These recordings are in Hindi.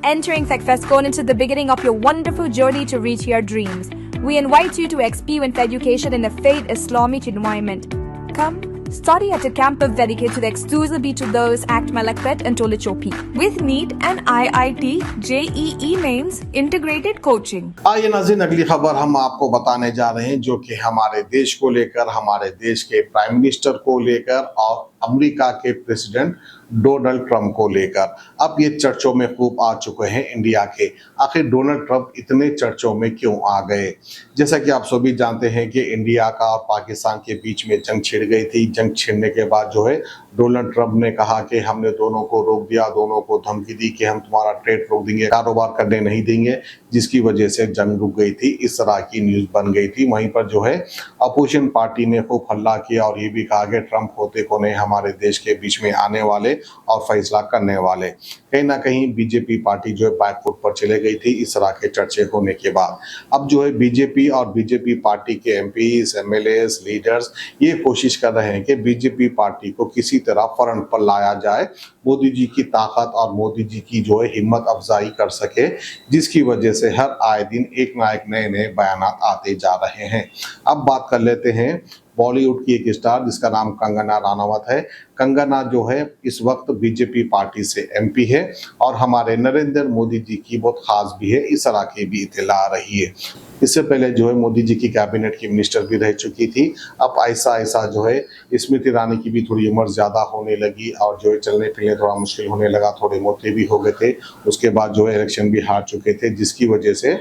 entering Secfescon into the beginning of your wonderful journey to reach your dreams. We invite you to experience education in a faith Islamic environment. Come, study at a campus dedicated exclusively to those at Malakpet and Tolichopi, with NEET and IIT JEE mains integrated coaching. आइए नाज़रीन, अगली खबर हम आपको बताने जा रहे हैं जो कि हमारे देश को लेकर, हमारे देश के प्राइम मिनिस्टर को लेकर और अमेरिका के प्रेसिडेंट डोनाल्ड ट्रंप को लेकर। अब ये चर्चों में खूब आ चुके हैं इंडिया के। आखिर डोनाल्ड ट्रंप इतने चर्चों में क्यों आ गए? जैसा कि आप सभी जानते हैं कि इंडिया का और पाकिस्तान के बीच में जंग छिड़ गई थी। जंग छिड़ने के बाद जो है डोनाल्ड ट्रंप ने कहा कि हमने दोनों को रोक दिया, दोनों को धमकी दी कि हम तुम्हारा ट्रेड रोक देंगे, कारोबार करने नहीं देंगे, जिसकी वजह से जंग रुक गई थी। इस तरह की न्यूज़ बन गई थी। वहीं पर जो है अपोजिशन पार्टी ने खूब हल्ला किया और ये भी कहा कि ट्रंप होते को नहीं हमारे देश के बीच में आने वाले और फैसला करने वाले। कहीं ना कहीं बीजेपी पार्टी जो है बैकफुट पर चले गई थी इस तरह के चर्चे होने के बाद। अब जो है बीजेपी और बीजेपी पार्टी के एमपीज, एमएलएस, लीडर्स ये कोशिश कर रहे हैं कि बीजेपी पार्टी को किसी तरह फ्रंट पर लाया जाए, मोदी जी की ताकत और मोदी जी की जो है हिम्मत अफजाई कर सके, जिसकी वजह से हर आए दिन एक ना एक नए नए बयानात आते जा रहे हैं। अब बात कर लेते हैं बॉलीवुड की एक स्टार जिसका नाम कंगना रनावत है। कंगना जो है इस वक्त बीजेपी पार्टी से एमपी है और हमारे नरेंद्र मोदी जी की बहुत खास भी है, इस तरह की भी इत्तला आ रही है। इससे पहले जो है मोदी जी की कैबिनेट की मिनिस्टर भी रह चुकी थी। अब ऐसा ऐसा जो है स्मृति ईरानी की भी थोड़ी उम्र ज़्यादा होने लगी और जो है चलने फिरने थोड़ा मुश्किल होने लगा, थोड़े मोटे भी हो गए थे। उसके बाद जो है इलेक्शन भी हार चुके थे, जिसकी वजह से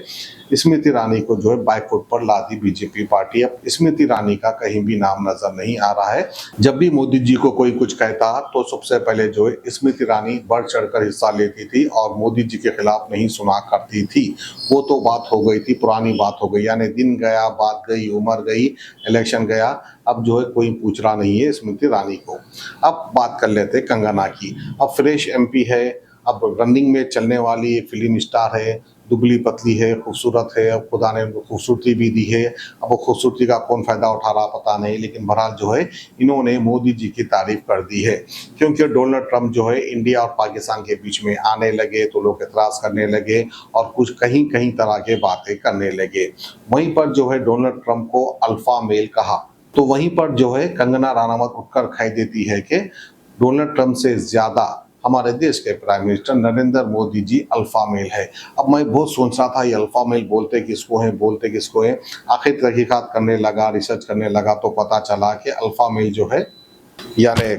स्मृति ईरानी को जो है बैकफुट पर ला दी बीजेपी पार्टी। अब स्मृति ईरानी का कहीं भी नाम नजर नहीं आ रहा है। जब भी मोदी जी को कोई कुछ कहता तो सबसे पहले जो है स्मृति ईरानी बढ़ चढ़कर हिस्सा लेती थी और मोदी जी के खिलाफ नहीं सुना करती थी। वो तो बात हो गई थी, पुरानी बात हो गई, यानी दिन गया, बात गई, उम्र गई, इलेक्शन गया। अब जो है कोई पूछ रहा नहीं है स्मृति ईरानी को। अब बात कर लेते हैं कंगना की। अब फ्रेश एमपी है, अब रनिंग में चलने वाली एक फिल्म स्टार है, दुबली पतली है, खूबसूरत है। अब खुदा ने उनको खूबसूरती भी दी है। अब वो खूबसूरती का कौन फ़ायदा उठा रहा पता नहीं, लेकिन बहरहाल जो है इन्होंने मोदी जी की तारीफ कर दी है। क्योंकि डोनाल्ड ट्रंप जो है इंडिया और पाकिस्तान के बीच में आने लगे तो लोग एतराज़ करने लगे और कुछ कहीं कहीं तरह के बातें करने लगे। वहीं पर जो है डोनाल्ड ट्रंप को अल्फा मेल कहा, तो वहीं पर जो है कंगना रनावत उठकर कह देती है कि डोनाल्ड ट्रंप से ज़्यादा हमारे देश के prime minister Narendra Modi ji alpha male है। अब मैं बहुत सोच रहा था ये अल्फा मेल बोलते किसको है, बोलते किसको है। आखिर तहकीकात करने लगा, रिसर्च करने लगा तो पता चला कि अल्फा मेल जो है यानी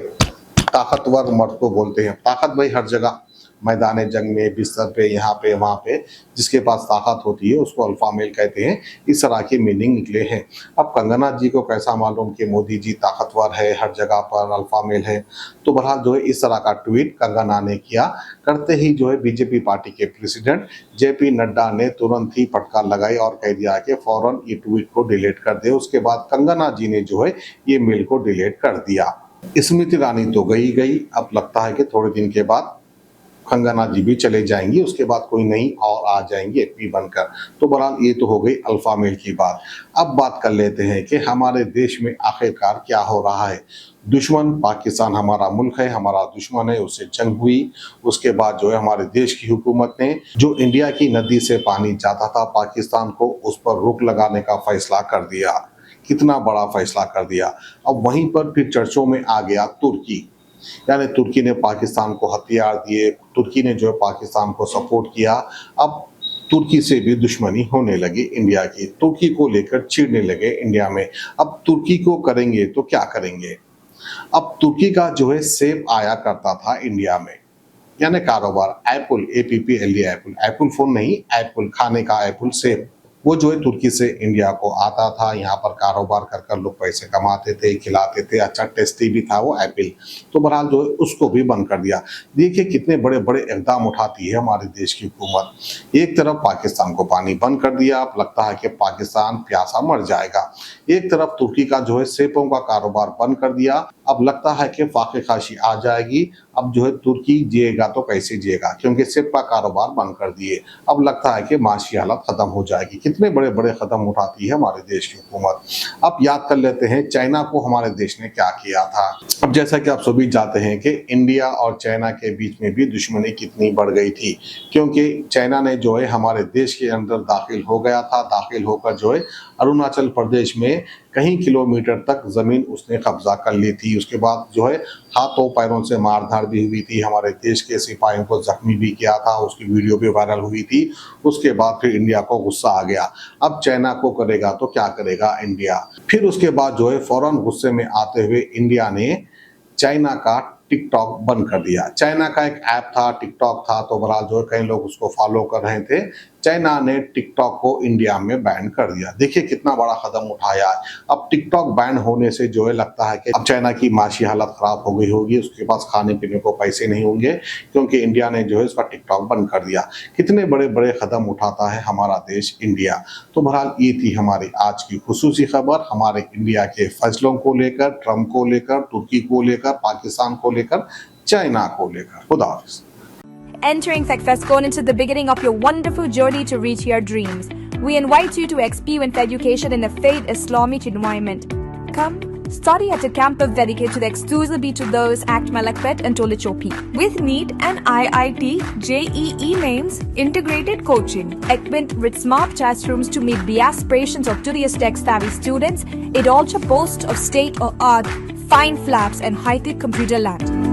ताकतवर मर्द को बोलते हैं। ताकत भाई हर जगह, मैदान जंग में, बिस्तर पे, यहाँ पे, वहाँ पे, जिसके पास ताकत होती है उसको अल्फा मेल कहते हैं। इस तरह के मीनिंग निकले हैं। अब कंगना जी को कैसा मालूम कि मोदी जी ताकतवर है, हर जगह पर अल्फा मेल है। तो बहरहाल जो है इस तरह का ट्वीट कंगना ने किया। करते ही जो है बीजेपी पार्टी के प्रेसिडेंट जेपी नड्डा ने तुरंत ही फटकार लगाई और कह दिया कि फौरन ये ट्वीट को डिलीट कर दे। उसके बाद कंगना जी ने जो है ये मेल को डिलीट कर दिया। स्मृति ईरानी तो गई, अब लगता है कि थोड़े दिन के बाद कंगना जी भी चले जाएंगी, उसके बाद कोई नई और आ जाएंगी एमपी बनकर। तो बहरहाल ये तो हो गई अल्फा मेल की बात। अब बात कर लेते हैं कि हमारे देश में आखिरकार क्या हो रहा है। दुश्मन पाकिस्तान हमारा मुल्क है, हमारा दुश्मन है, उससे जंग हुई। उसके बाद जो है हमारे देश की हुकूमत ने जो इंडिया की नदी से पानी जाता था पाकिस्तान को, उस पर रोक लगाने का फैसला कर दिया। कितना बड़ा फैसला कर दिया। अब वहीं पर फिर चर्चों में आ गया तुर्की, यानी तुर्की ने पाकिस्तान को हथियार दिए, तुर्की ने जो है पाकिस्तान को सपोर्ट किया। अब तुर्की से भी दुश्मनी होने लगी इंडिया की, तुर्की को लेकर चिढ़ने लगे इंडिया में। अब तुर्की को करेंगे तो क्या करेंगे। अब तुर्की का जो है सेब आया करता था इंडिया में, यानी कारोबार, एप्पल, APPLE, एप्पल फोन नहीं, एप्पल खाने का एप्पल, सेब, वो जो है तुर्की से इंडिया को आता था। यहाँ पर कारोबार कर कर लोग पैसे कमाते थे, खिलाते थे, अच्छा टेस्टी भी था वो एप्पल। तो बहरहाल जो है उसको भी बंद कर दिया। देखिए कितने बड़े बड़े इकदाम उठाती है हमारे देश की हुकूमत। एक तरफ पाकिस्तान को पानी बंद कर दिया, अब लगता है कि पाकिस्तान प्यासा मर जाएगा। एक तरफ तुर्की का जो है सेबों का कारोबार बंद कर दिया। अब लगता है कि फाके खाशी आ जाएगी। अब जो है तुर्की जिएगा तो कैसे जिएगा, क्योंकि सिर्फ का कारोबार बंद कर दिए। अब लगता है कि माशी हालत खत्म हो जाएगी। कितने बड़े बड़े कदम उठाती है हमारे देश की हुकूमत। अब याद कर लेते हैं चाइना को हमारे देश ने क्या किया था। अब जैसा कि आप सभी जानते हैं कि इंडिया और चाइना के बीच में भी दुश्मनी कितनी बढ़ गई थी, क्योंकि चाइना ने जो है हमारे देश के अंदर दाखिल हो गया था। दाखिल होकर जो है अरुणाचल प्रदेश में कई किलोमीटर तक जमीन उसने कब्जा कर ली थी। उसके बाद जो है हाथों पैरों से मारधाड़ भी हुई थी। हमारे देश के सिपाहियों को जख्मी भी किया था। उसकी वीडियो भी वायरल हुई थी। उसके बाद फिर इंडिया को गुस्सा आ गया। अब चाइना को करेगा तो क्या करेगा इंडिया। फिर उसके बाद जो है फौरन गुस्से में आते हुए इंडिया ने चाइना का टिकटॉक बंद कर दिया। चाइना का एक ऐप था, टिकटॉक था, तो बहरहाल जो है कई लोग उसको फॉलो कर रहे थे। चाइना ने टिकटॉक को इंडिया में बैन कर दिया। देखिए कितना बड़ा कदम उठाया है। अब टिकटॉक बैन होने से जो है लगता है कि अब चाइना की माशी हालत खराब हो गई होगी। उसके पास खाने पीने को पैसे नहीं होंगे, क्योंकि इंडिया ने जो है उसका टिकटॉक बंद कर दिया। कितने बड़े बड़े कदम उठाता है हमारा देश इंडिया। तो बहरहाल ये थी हमारी आज की खुसूसी खबर हमारे इंडिया के फैसलों को लेकर, ट्रम्प को लेकर, तुर्की को लेकर, पाकिस्तान को लेकर, चाइना को लेकर। खुदा हाफिज़। Entering FECFESCON into the beginning of your wonderful journey to reach your dreams. We invite you to experience education in a faith Islamic environment. Come, study at a campus dedicated exclusively to those at Malakpet and Tolichopi. With NEET and IIT JEE mains, integrated coaching, equipped with smart classrooms to meet the aspirations of today's tech-savvy students, it also boasts of state-of-art fine flaps and high-tech computer labs.